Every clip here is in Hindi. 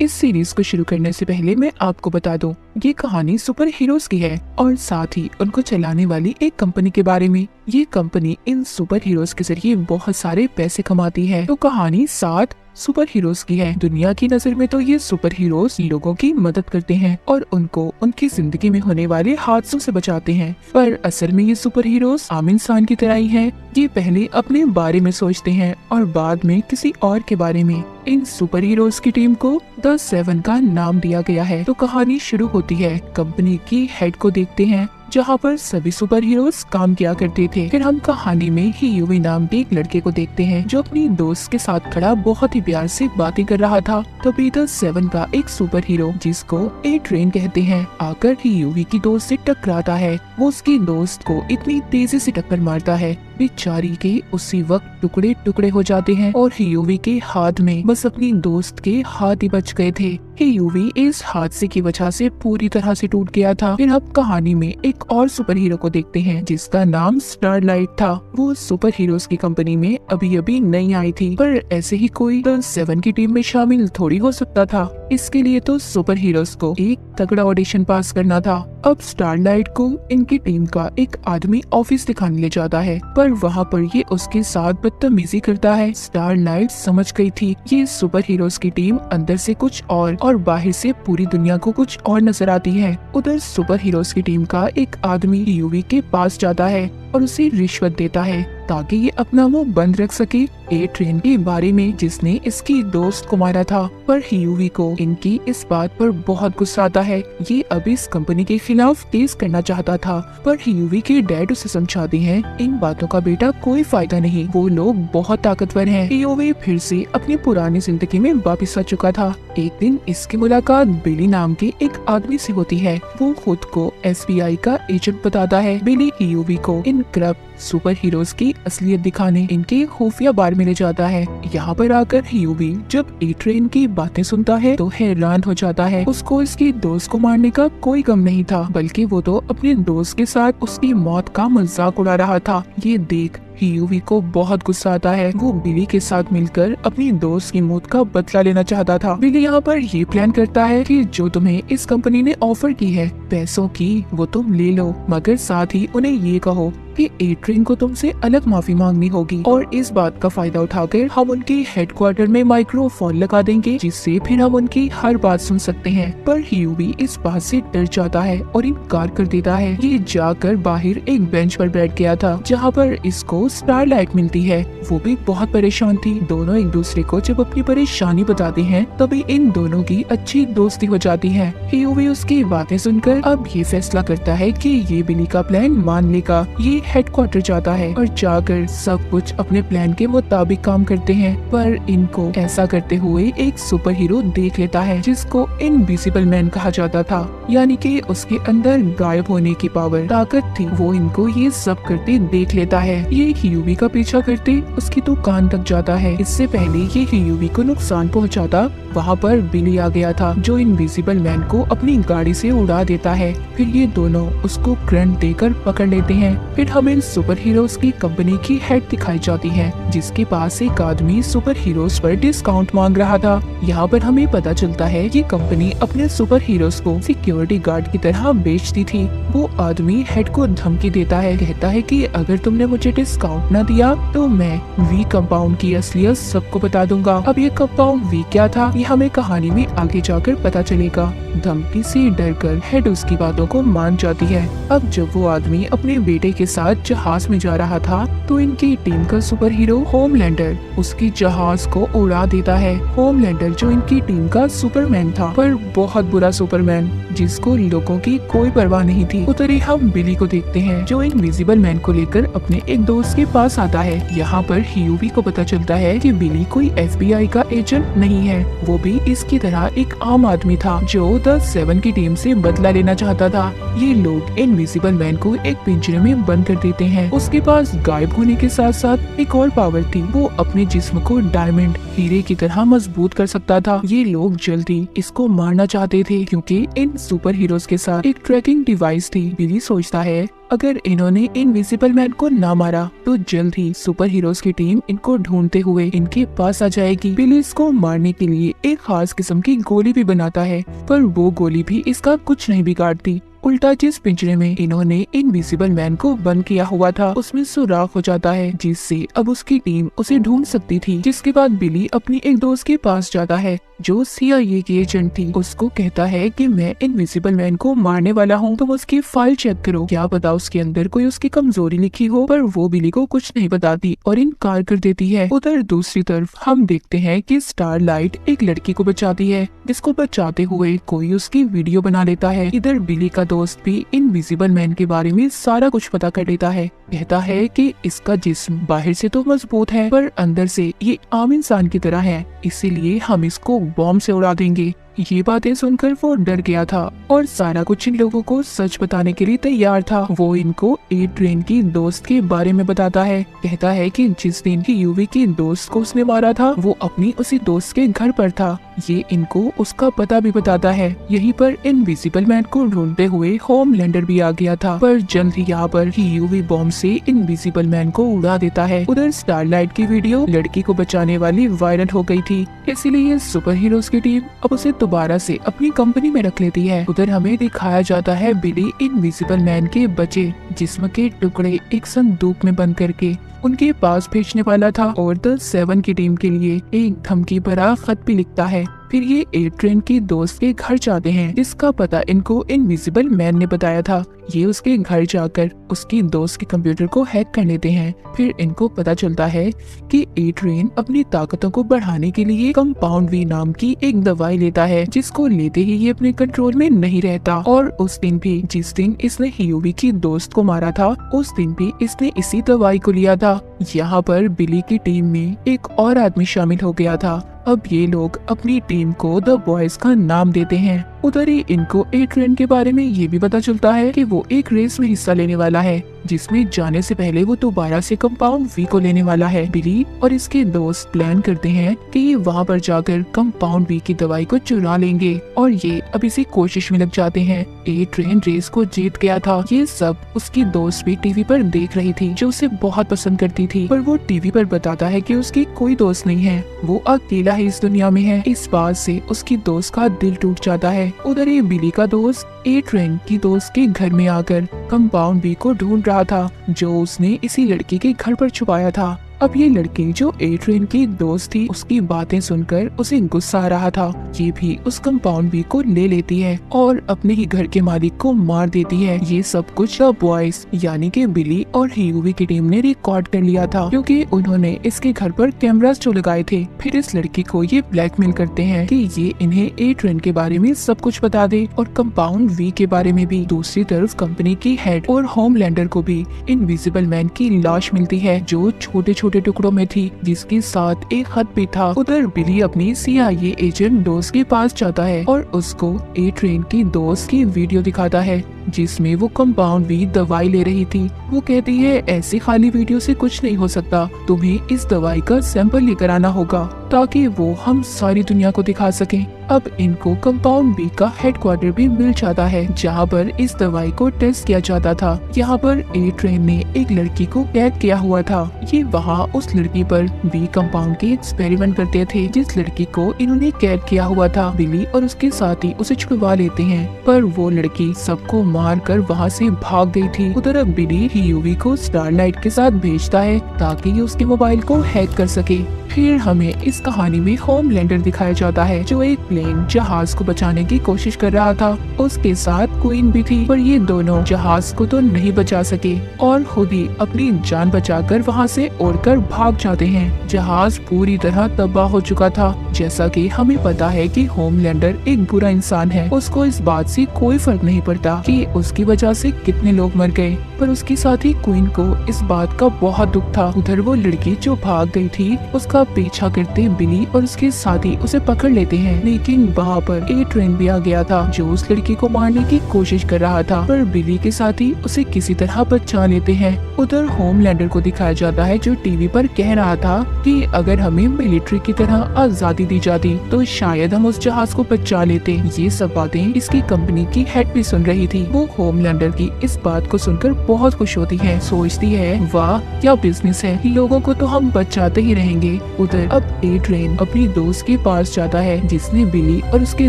इस सीरीज को शुरू करने से पहले मैं आपको बता दूं, ये कहानी सुपर हीरोज की है और साथ ही उनको चलाने वाली एक कंपनी के बारे में। ये कंपनी इन सुपर हीरोज के जरिए बहुत सारे पैसे कमाती है। तो कहानी 7 सुपर हीरोज की है। दुनिया की नजर में तो ये सुपर हीरोज लोगों की मदद करते हैं और उनको उनकी जिंदगी में होने वाले हादसों से बचाते हैं, पर असल में ये सुपर हीरोज आम इंसान की तरह ही हैं। ये पहले अपने बारे में सोचते हैं और बाद में किसी और के बारे में। इन सुपर हीरोज की टीम को द 7 का नाम दिया गया है। तो कहानी शुरू होती है कंपनी की हेड को देखते हैं जहाँ पर सभी सुपर हीरोज काम किया करते थे। फिर हम कहानी में ही यूवी नाम के एक लड़के को देखते हैं जो अपनी दोस्त के साथ खड़ा बहुत ही प्यार से बातें कर रहा था। तभी द 7 का एक सुपर हीरो जिसको ए ट्रेन कहते हैं आकर ही यूवी की दोस्त से टकराता है। वो उसकी दोस्त को इतनी तेजी से टक्कर मारता है बेचारी के उसी वक्त टुकड़े टुकड़े हो जाते हैं और यूवी के हाथ में बस अपनी दोस्त के हाथ ही बच गए थे। यूवी इस हादसे की वजह से पूरी तरह से टूट गया था। फिर अब कहानी में एक और सुपर हीरो को देखते हैं जिसका नाम स्टारलाइट था। वो सुपर हीरोज की कंपनी में अभी अभी नई आई थी, पर ऐसे ही कोई द 7 की टीम में शामिल थोड़ी हो सकता था। इसके लिए तो सुपर हीरोज को एक तगड़ा ऑडिशन पास करना था। अब स्टारलाइट को इनकी टीम का एक आदमी ऑफिस दिखाने ले जाता है, पर वहाँ पर ये उसके साथ बदतमीजी करता है। स्टारलाइट समझ गई थी ये सुपर हीरोज की टीम अंदर से कुछ और बाहर से पूरी दुनिया को कुछ और नजर आती है। उधर सुपर हीरोज की टीम का एक आदमी यूवी के पास जाता है और उसे रिश्वत देता है ताकि ये अपना मुंह बंद रख सके ए ट्रेन के बारे में जिसने इसकी दोस्त को मारा था। पर यूवी को इनकी इस बात पर बहुत गुस्सा आता है। ये अब इस कंपनी के खिलाफ केस करना चाहता था, पर यूवी के डैड उसे समझाते हैं इन बातों का बेटा कोई फायदा नहीं, वो लोग बहुत ताकतवर हैं। यूवी फिर से अपनी पुरानी जिंदगी में वापिस आ चुका था। एक दिन इसकी मुलाकात बिली नाम के एक आदमी से होती है। वो खुद को SBI का एजेंट बताता है। बिली यूवी को इन करप्ट सुपर हीरोज की असलियत दिखाने इनके खुफिया बार में ले जाता है। यहाँ पर आकर यूवी जब ए ट्रेन की बातें सुनता है तो हैरान हो जाता है। उसको इसकी दोस्त को मारने का कोई गम नहीं था, बल्कि वो तो अपने दोस्त के साथ उसकी मौत का मजाक उड़ा रहा था। ये देख यूवी को बहुत गुस्सा आता है। वो बिली के साथ मिलकर अपनी दोस्त की मौत का बदला लेना चाहता था। बिली यहाँ पर ये प्लान करता है कि जो तुम्हें इस कंपनी ने ऑफर की है पैसों की वो तुम ले लो, मगर साथ ही उन्हें ये कहो कि ए ट्रेन को तुमसे अलग माफी मांगनी होगी। और इस बात का फायदा उठाकर हम उनके हेडक्वार्टर में माइक्रोफोन लगा देंगे जिससे फिर हम उनकी हर बात सुन सकते हैं। पर यूवी इस बात से डर जाता है और इनकार कर देता है। ये जाकर बाहर एक बेंच पर बैठ गया था जहाँ पर इसको स्टारलाइट मिलती है। वो भी बहुत परेशान थी। दोनों एक दूसरे को जब अपनी परेशानी बताते हैं तभी इन दोनों की अच्छी दोस्ती हो जाती है। यूवी उसकी बातें सुनकर अब ये फैसला करता है कि ये बिली का प्लान मान लेगा। ये हेडक्वार्टर जाता है और जाकर सब कुछ अपने प्लान के मुताबिक काम करते हैं, पर इनको ऐसा करते हुए एक सुपर हीरो देख लेता है जिसको इनविजिबल मैन कहा जाता था, यानी कि उसके अंदर गायब होने की पावर ताकत थी। वो इनको ये सब करते देख लेता है। ये यूवी का पीछा करते उसकी दुकान तक जाता है। इससे पहले ये यूवी को नुकसान पहुंचाता वहाँ पर बिली आ गया था जो इनविजिबल मैन को अपनी गाड़ी से उड़ा देता है। फिर ये दोनों उसको करंट देकर पकड़ लेते हैं। फिर हमें सुपर हीरोज की कंपनी की हेड दिखाई जाती है जिसके पास एक आदमी सुपर हीरोज पर डिस्काउंट मांग रहा था। यहाँ पर हमें पता चलता है कि कंपनी अपने सुपर हीरोज को सिक्योरिटी गार्ड की तरह बेचती थी। वो आदमी हेड को धमकी देता है, कहता है कि अगर तुमने मुझे डिस्काउंट न दिया तो मैं वी कंपाउंड की असलियत सबको बता दूंगा। अब ये कंपाउंड वी क्या था ये हमें कहानी में आगे जाकर पता चलेगा। धमकी से डरकर हेड उसकी बातों को मान जाती है। अब जब वो आदमी अपने बेटे के साथ जहाज में जा रहा था तो इनकी टीम का सुपर हीरो होमलैंडर उसकी जहाज को उड़ा देता है। होमलैंडर जो इनकी टीम का सुपरमैन था, पर बहुत बुरा सुपरमैन जिसको लोगों की कोई परवाह नहीं थी। उधर ही हम बिली को देखते हैं जो इनविजिबल मैन को लेकर अपने एक दोस्त के पास आता है। यहाँ पर यूवी को पता चलता है कि बिली कोई FBI का एजेंट नहीं है, वो भी इसकी तरह एक आम आदमी था जो द 7 की टीम से बदला लेना चाहता था। ये लोग इनविजिबल मैन को एक पिंजरे में बंद कर देते हैं। उसके पास गायब होने के साथ साथ एक और पावर थी, वो अपने जिस्म को डायमंड हीरे की तरह मजबूत कर सकता था। ये लोग जल्दी इसको मारना चाहते थे क्योंकि इन सुपर हीरोज के साथ एक ट्रैकिंग डिवाइस थी। बिली सोचता है अगर इन्होंने इनविजिबल मैन को ना मारा तो जल्द ही सुपर हीरोज की टीम इनको ढूंढते हुए इनके पास आ जाएगी। बिली इसको मारने के लिए एक खास किस्म की गोली भी बनाता है, पर वो गोली भी इसका कुछ नहीं बिगाड़ती। उल्टा जिस पिंजरे में इन्होंने इनविजिबल मैन को बंद किया हुआ था उसमें सुराख हो जाता है, जिससे अब उसकी टीम उसे ढूंढ सकती थी। जिसके बाद बिली अपनी एक दोस्त के पास जाता है जो CIA की एजेंट थी। उसको कहता है कि मैं इनविजिबल मैन को मारने वाला हूँ, तुम उसकी फाइल चेक करो, क्या पता उसके अंदर कोई उसकी कमजोरी लिखी हो। पर वो बिली को कुछ नहीं बताती और इनकार कर देती है। उधर दूसरी तरफ हम देखते हैं कि स्टारलाइट एक लड़की को बचाती है, जिसको बचाते हुए कोई उसकी वीडियो बना लेता है। इधर बिली का दोस्त भी इनविजिबल मैन के बारे में सारा कुछ पता कर लेता है। कहता है कि इसका जिस्म बाहर से तो मजबूत है पर अंदर से ये आम इंसान की तरह है, इसीलिए हम इसको बॉम्ब से उड़ा देंगे। ये बातें सुनकर वो डर गया था और सारा कुछ इन लोगों को सच बताने के लिए तैयार था। वो इनको ए ट्रेन की दोस्त के बारे में बताता है। कहता है कि जिस दिन की यूवी की दोस्त को उसने मारा था वो अपनी उसी दोस्त के घर पर था। ये इनको उसका पता भी बताता है। यहीं पर इनविजिबल मैन को ढूंढते हुए होमलैंडर भी आ गया था, पर जल्द ही यहाँ पर यूवी बॉम्ब से इनविजिबल मैन को उड़ा देता है। उधर स्टारलाइट की वीडियो लड़की को बचाने वाली वायरल हो गई थी, इसीलिए सुपर हीरोज की टीम अब उसे दोबारा से अपनी कंपनी में रख लेती है। उधर हमें दिखाया जाता है बिली इनविजिबल मैन के बचे जिस्म के टुकड़े एक संदूक में बंद करके उनके पास भेजने वाला था और द 7 की टीम के लिए एक धमकी भरा खत भी लिखता है। फिर ये ए ट्रेन की दोस्त के घर जाते हैं, जिसका पता इनको इनविजिबल मैन ने बताया था। ये उसके घर जाकर उसकी दोस्त के कंप्यूटर को हैक कर लेते हैं। फिर इनको पता चलता है कि ए ट्रेन अपनी ताकतों को बढ़ाने के लिए कंपाउंड वी नाम की एक दवाई लेता है, जिसको लेते ही ये अपने कंट्रोल में नहीं रहता। और उस दिन भी जिस दिन इसने यूवी की दोस्त को मारा था उस दिन भी इसने इसी दवाई को लिया था। यहाँ पर बिली की टीम में एक और आदमी शामिल हो गया था। अब ये लोग अपनी टीम को द बॉयज का नाम देते हैं। उधर ही इनको ए ट्रेन के बारे में ये भी पता चलता है कि वो एक रेस में हिस्सा लेने वाला है, जिसमें जाने से पहले वो दोबारा से कंपाउंड वी को लेने वाला है। बिली और इसके दोस्त प्लान करते हैं कि ये वहाँ पर जाकर कंपाउंड वी की दवाई को चुरा लेंगे और ये अब इसी कोशिश में लग जाते हैं। ए ट्रेन रेस को जीत गया था। ये सब उसकी दोस्त भी टीवी पर देख रही थी, जो उसे बहुत पसंद करती थी, पर वो टीवी पर बताता है कि उसकी कोई दोस्त नहीं है, वो अकेला ही इस दुनिया में है। इस बात से उसकी दोस्त का दिल टूट जाता है। उधर ही बिली का दोस्त ए ट्रेन की दोस्त के घर में आकर कंपाउंड वी को ढूंढ रहा था, जो उसने इसी लड़की के घर पर छुपाया था। अब ये लड़की जो ए ट्रेन की दोस्त थी उसकी बातें सुनकर उसे गुस्सा आ रहा था। ये भी उस कंपाउंड वी को ले लेती है और अपने ही घर के मालिक को मार देती है। ये सब कुछ द बॉयज यानी कि बिली और यूवी की टीम ने रिकॉर्ड कर लिया था, क्योंकि उन्होंने इसके घर पर कैमरास जो लगाए थे। फिर इस लड़की को ये ब्लैकमेल करते हैं कि ये इन्हें ए ट्रेन के बारे में सब कुछ बता दे और कंपाउंड वी के बारे में भी। दूसरी तरफ कंपनी की हेड और होमलैंडर को भी इनविजिबल मैन की लाश मिलती है, जो छोटे छोटे टुकड़ों में थी, जिसके साथ एक खत भी था। उधर बिली अपनी CIA एजेंट दोस्त के पास जाता है और उसको ए ट्रेन की दोस्त की वीडियो दिखाता है, जिसमें वो कंपाउंड वी दवाई ले रही थी। वो कहती है ऐसी खाली वीडियो से कुछ नहीं हो सकता, तुम्हें इस दवाई का सैंपल लेकर आना होगा ताकि वो हम सारी दुनिया को दिखा सकें। अब इनको कंपाउंड बी का हेडक्वार्टर भी मिल जाता है, जहाँ पर इस दवाई को टेस्ट किया जाता था। यहाँ पर ए ट्रेन ने एक लड़की को कैद किया हुआ था। ये वहाँ उस लड़की पर बी कंपाउंड के एक्सपेरिमेंट करते थे, जिस लड़की को इन्होंने कैद किया हुआ था। बिली और उसके साथी उसे छुड़वा लेते हैं, पर वो लड़की सबको मार कर वहाँ से भाग गई थी। उधर अब बिली यूवी को स्टारलाइट के साथ भेजता है ताकि ये उसके मोबाइल को हैक कर सके। फिर हमें इस कहानी में होमलैंडर दिखाया जाता है, जो एक प्लेन जहाज को बचाने की कोशिश कर रहा था। उसके साथ क्वीन भी थी, पर ये दोनों जहाज को तो नहीं बचा सके और खुद ही अपनी जान बचाकर वहाँ से उड़कर भाग जाते हैं। जहाज पूरी तरह तबाह हो चुका था। जैसा कि हमें पता है कि होमलैंडर एक बुरा इंसान है, उसको इस बात से कोई फर्क नहीं पड़ता कि उसकी वजह से कितने लोग मर गए, पर उसके साथ ही क्वीन को इस बात का बहुत दुख था। उधर वो लड़की जो भाग गई थी उसका उसका पीछा करते बिली और उसके साथी उसे पकड़ लेते हैं, लेकिन वहाँ पर ए ट्रेन भी आ गया था जो उस लड़की को मारने की कोशिश कर रहा था, पर बिली के साथी उसे किसी तरह बचा लेते हैं। उधर होमलैंडर को दिखाया जाता है जो टीवी पर कह रहा था कि अगर हमें मिलिट्री की तरह आजादी दी जाती तो शायद हम उस जहाज को बचा लेते। ये सब बातें इसकी कंपनी की हेड भी सुन रही थी। वो होमलैंडर की इस बात को सुनकर बहुत खुश होती है, सोचती है वाह क्या बिजनेस है, लोगों को तो हम बचाते ही रहेंगे। उधर अब ए ट्रेन अपनी दोस्त के पास जाता है जिसने बिली और उसके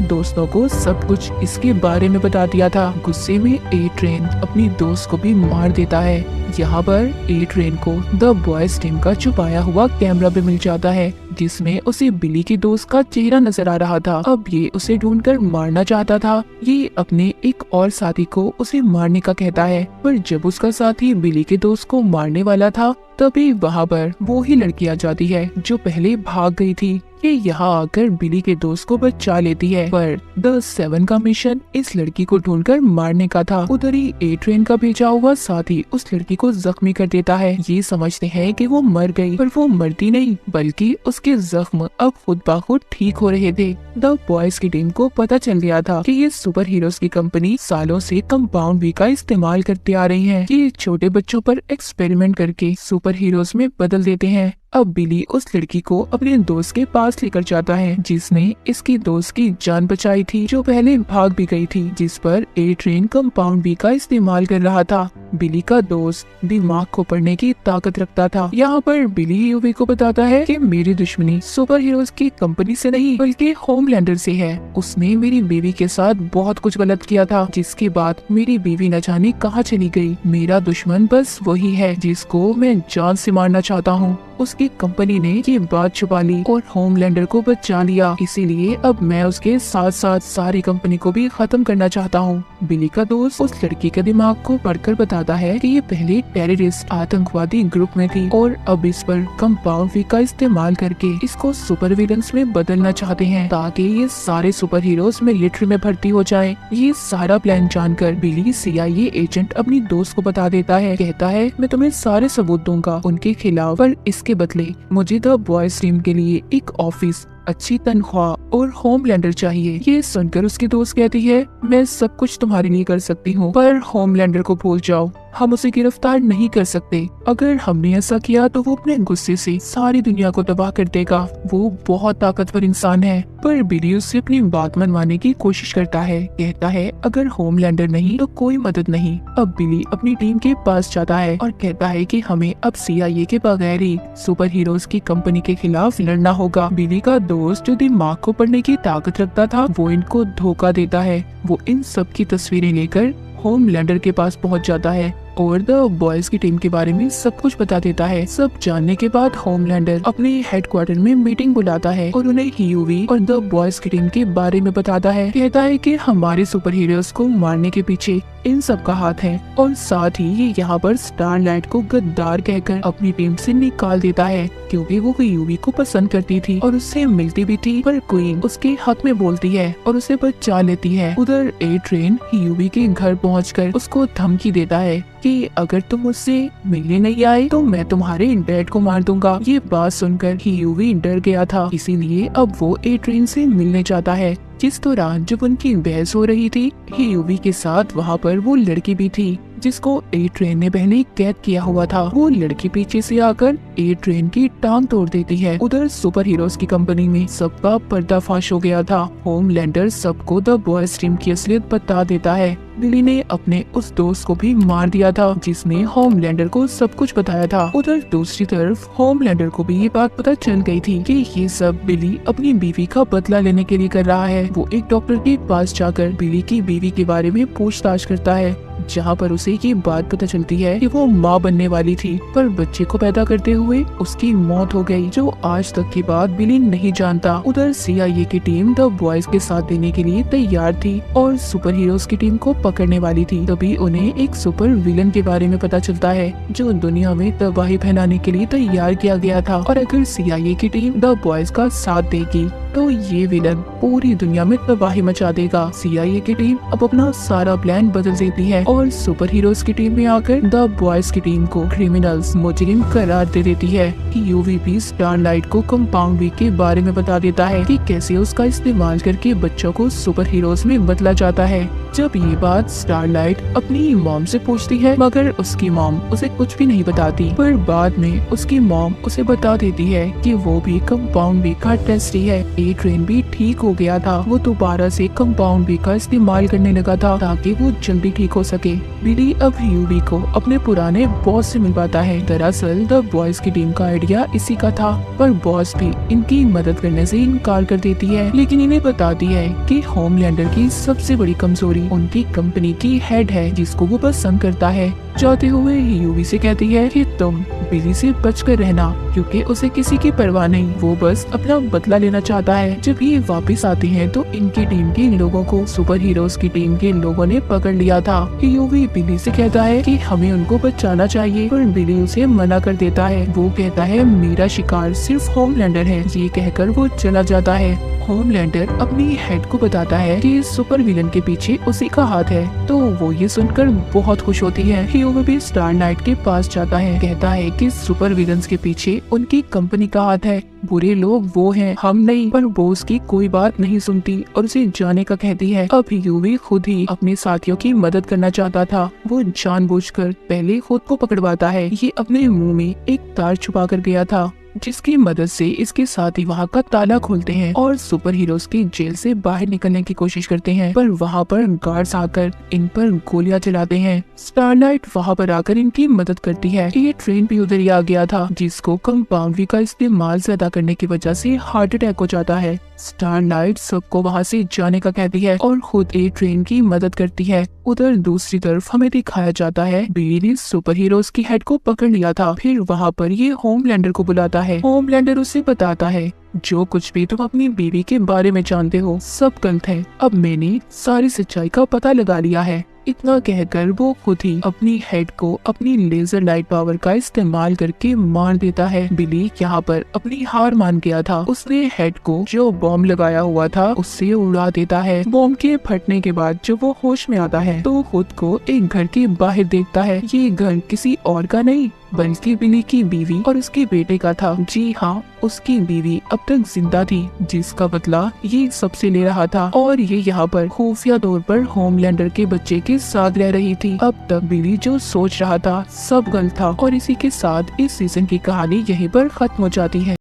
दोस्तों को सब कुछ इसके बारे में बता दिया था। गुस्से में ए ट्रेन अपनी दोस्त को भी मार देता है। यहाँ पर ए ट्रेन को द बॉयज टीम का छुपाया हुआ कैमरा भी मिल जाता है जिसमें उसे बिली के दोस्त का चेहरा नजर आ रहा था। अब ये उसे ढूंढकर मारना चाहता था। ये अपने एक और साथी को उसे मारने का कहता है, पर जब उसका साथी बिली के दोस्त को मारने वाला था तभी वहाँ पर वो ही लड़की आ जाती है जो पहले भाग गई थी। ये यहाँ आकर बिली के दोस्त को बचा लेती है, पर द 7 का मिशन इस लड़की को ढूंढकर मारने का था। उधर ही ए ट्रेन का भेजा हुआ साथी उस लड़की को जख्मी कर देता है। ये समझते हैं कि वो मर गई, पर वो मरती नहीं बल्कि उसके जख्म अब खुद ब खुद ठीक हो रहे थे। द बॉयज की टीम को पता चल गया था कि ये सुपर हीरोज की कंपनी सालों से कंपाउंड वी का इस्तेमाल करते आ रही है। ये छोटे बच्चों पर एक्सपेरिमेंट करके सुपर हीरोज में बदल देते हैं। अब बिली उस लड़की को अपने दोस्त के पास लेकर जाता है जिसने इसकी दोस्त की जान बचाई थी जो पहले भाग भी गई थी, जिस पर ए ट्रेन कंपाउंड बी का इस्तेमाल कर रहा था। बिली का दोस्त दिमाग को पढ़ने की ताकत रखता था। यहाँ पर बिली यूवी को बताता है कि मेरी दुश्मनी सुपर हीरोज की कंपनी से नहीं बल्कि होमलैंडर से है। उसने मेरी बीवी के साथ बहुत कुछ गलत किया था जिसके बाद मेरी बीवी न जाने कहाँ चली गई। मेरा दुश्मन बस वही है जिसको मैं जान से मारना चाहता हूँ। उसकी कंपनी ने ये बात छुपा ली और होमलैंडर को बचा लिया, इसीलिए अब मैं उसके साथ साथ सारी कंपनी को भी खत्म करना चाहता हूँ। बिली का दोस्त उस लड़की के दिमाग को पढ़कर बताता है कि ये पहले टेररिस्ट आतंकवादी ग्रुप में थी और अब इस पर कंपाउंड वी का इस्तेमाल करके इसको सुपर विलन्स में बदलना चाहते हैं ताकि ये सारे सुपर हीरोज मिलिट्री में भर्ती हो जाए। ये सारा प्लान जानकर बिली CIA एजेंट अपनी दोस्त को बता देता है, कहता है मैं तुम्हें सारे सबूत दूंगा उनके खिलाफ, पर इसके बदले मुझे द बॉयज टीम के लिए एक ऑफिस, अच्छी तनख्वाह और होमलैंडर चाहिए। ये सुनकर उसकी दोस्त कहती है मैं सब कुछ तुम्हारे लिए कर सकती हूँ, पर होमलैंडर को भूल जाओ, हम उसे गिरफ्तार नहीं कर सकते। अगर हमने ऐसा किया तो वो अपने गुस्से से सारी दुनिया को तबाह कर देगा। वो बहुत ताकतवर इंसान है। पर बिली उससे अपनी बात मनवाने की कोशिश करता है, कहता है अगर होमलैंडर नहीं तो कोई मदद नहीं। अब बिली अपनी टीम के पास जाता है और कहता है कि हमें अब CIA के बगैर ही सुपर हीरोज की कंपनी के खिलाफ लड़ना होगा। बिली का दोस्त जो दिमाग को पढ़ने की ताकत रखता था वो इनको धोखा देता है। वो इन सब की तस्वीरें लेकर होमलैंडर के पास पहुंच जाता है और द बॉयज की टीम के बारे में सब कुछ बता देता है। सब जानने के बाद होमलैंडर अपने हेडक्वार्टर में मीटिंग बुलाता है और उन्हें ह्यूवी और द बॉयज की टीम के बारे में बताता है। कहता है कि हमारे सुपर हीरोज को मारने के पीछे इन सब का हाथ है और साथ ही ये यहाँ पर स्टारलाइट को गद्दार कहकर अपनी टीम से निकाल देता है क्योंकि वो ह्यूवी को पसंद करती थी और उससे मिलती भी थी, पर क्वीन उसके हक में बोलती है और उसे बचा लेती है। उधर ए ट्रेन ह्यूवी के घर पहुंचकर उसको धमकी देता है कि अगर तुम मुझसे मिलने नहीं आए तो मैं तुम्हारे डैड को मार दूंगा। ये बात सुनकर ह्यूवी डर गया था, इसीलिए अब वो ए ट्रेन से मिलने जाता है। जिस दौरान जब उनकी बहस हो रही थी ह्यूवी के साथ वहाँ पर वो लड़की भी थी जिसको ए ट्रेन ने पहले कैद किया हुआ था। वो लड़की पीछे से आकर ए ट्रेन की टांग तोड़ देती है। उधर सुपर हीरोज की कंपनी में सबका पर्दाफाश हो गया था। होमलैंडर सबको द बॉयज टीम की असलियत बता देता है। बिली ने अपने उस दोस्त को भी मार दिया था जिसने होमलैंडर को सब कुछ बताया था। उधर दूसरी तरफ होमलैंडर को भी ये बात पता चल गई थी कि ये सब बिली अपनी बीवी का बदला लेने के लिए कर रहा है। वो एक डॉक्टर के पास जाकर बिली की बीवी के बारे में पूछताछ करता है जहाँ पर उसे ये बात पता चलती है कि वो माँ बनने वाली थी, पर बच्चे को पैदा करते हुए उसकी मौत हो गई, जो आज तक की बात बिली नहीं जानता। उधर CIA की टीम द बॉयज के साथ देने के लिए तैयार थी और सुपर हीरोज की टीम को पकड़ने वाली थी। तभी उन्हें एक सुपर विलन के बारे में पता चलता है जो दुनिया में तबाही फैलाने के लिए तैयार किया गया था और अगर CIA की टीम द बॉयज का साथ देगी तो ये विलन पूरी दुनिया में तबाही मचा देगा। CIA की टीम अब अपना सारा प्लान बदल देती है और सुपर हीरोज की टीम में आकर द बॉयज की टीम को क्रिमिनल्स मुजरिम करार दे देती है कि UVP स्टारलाइट को कंपाउंड वीक के बारे में बता देता है कि कैसे उसका इस्तेमाल करके बच्चों को सुपर हीरोज में बदला जाता है। जब ये बात स्टारलाइट अपनी मॉम से पूछती है, मगर उसकी मॉम उसे कुछ भी नहीं बताती, पर बाद में उसकी मॉम उसे बता देती है कि वो भी कंपाउंड वीक का टेस्ट ही है। A-Train भी ठीक हो गया था, वो दोबारा से कंपाउंड वीक का इस्तेमाल करने लगा था ताकि वो जल्दी ठीक हो सके। बिली अब UV को अपने पुराने बॉस से मिल पाता है। दरअसल द बॉयज की टीम का आइडिया इसी का था, पर बॉस भी इनकी मदद करने से इनकार कर देती है, लेकिन इन्हें बताती है कि होमलैंडर की सबसे बड़ी कमजोरी उनकी कंपनी की हेड है, जिसको वो पसंद करता है। जाते हुए UV से कहती है कि तुम बिली से बचकर रहना, क्योंकि उसे किसी की परवाह नहीं, वो बस अपना बदला लेना चाहता है। जब ये वापस आते हैं तो इनकी टीम के लोगों को सुपर हीरोज की टीम के लोगों ने पकड़ लिया था। UV बिली से कहता है कि हमें उनको बचाना चाहिए, पर बिली उसे मना कर देता है। वो कहता है मेरा शिकार सिर्फ होमलैंडर है। ये कहकर वो चला जाता है। होमलैंडर अपनी हेड को बताता है कि सुपर विलन के पीछे उसी का हाथ है, तो वो ये सुनकर बहुत खुश होती है। UV भी स्टारलाइट के पास जाता है, कहता है कि सुपर विलन्स के पीछे उनकी कंपनी का हाथ है, बुरे लोग वो हैं, हम नहीं। पर वो उसकी कोई बात नहीं सुनती और उसे जाने का कहती है। अब UV खुद ही अपने साथियों की मदद करना चाहता था। वो जानबूझकर पहले खुद को पकड़वाता है। ये अपने मुंह में एक तार छुपा कर गया था, जिसकी मदद से इसके साथी वहाँ का ताला खोलते हैं और सुपर हीरोज की जेल से बाहर निकलने की कोशिश करते हैं, पर वहाँ पर गार्ड्स आकर इन पर गोलियां चलाते हैं। स्टारलाइट वहाँ पर आकर इनकी मदद करती है। ये ट्रेन भी उधर ही आ गया था, जिसको कंपाउंड वी का इस्तेमाल ज्यादा करने की वजह से हार्ट अटैक हो जाता है। स्टारलाइट सबको वहाँ से जाने का कहती है और खुद A-Train की मदद करती है। उधर दूसरी तरफ हमें दिखाया जाता है बिली ने सुपर हीरोज की हेड को पकड़ लिया था। फिर वहाँ पर ये होमलैंडर को बुलाता है। होमलैंडर उसे बताता है जो कुछ भी तुम अपनी बीवी के बारे में जानते हो सब गलत है, अब मैंने सारी सच्चाई का पता लगा लिया है। इतना कहकर वो खुद ही अपनी हेड को अपनी लेजर लाइट पावर का इस्तेमाल करके मार देता है। बिली यहाँ पर अपनी हार मान गया था। उसने हेड को जो बॉम्ब लगाया हुआ था उससे उड़ा देता है। बॉम्ब के फटने के बाद जब वो होश में आता है तो खुद को एक घर के बाहर देखता है। ये घर किसी और का नहीं बल्कि बिली की बीवी और उसके बेटे का था। जी हाँ, उसकी बीवी अब तक जिंदा थी, जिसका बदला ये सबसे ले रहा था और ये यहाँ पर खुफिया तौर पर होमलैंडर के बच्चे के साथ रह रही थी। अब तक बिली जो सोच रहा था सब गलत था और इसी के साथ इस सीजन की कहानी यहीं पर खत्म हो जाती है।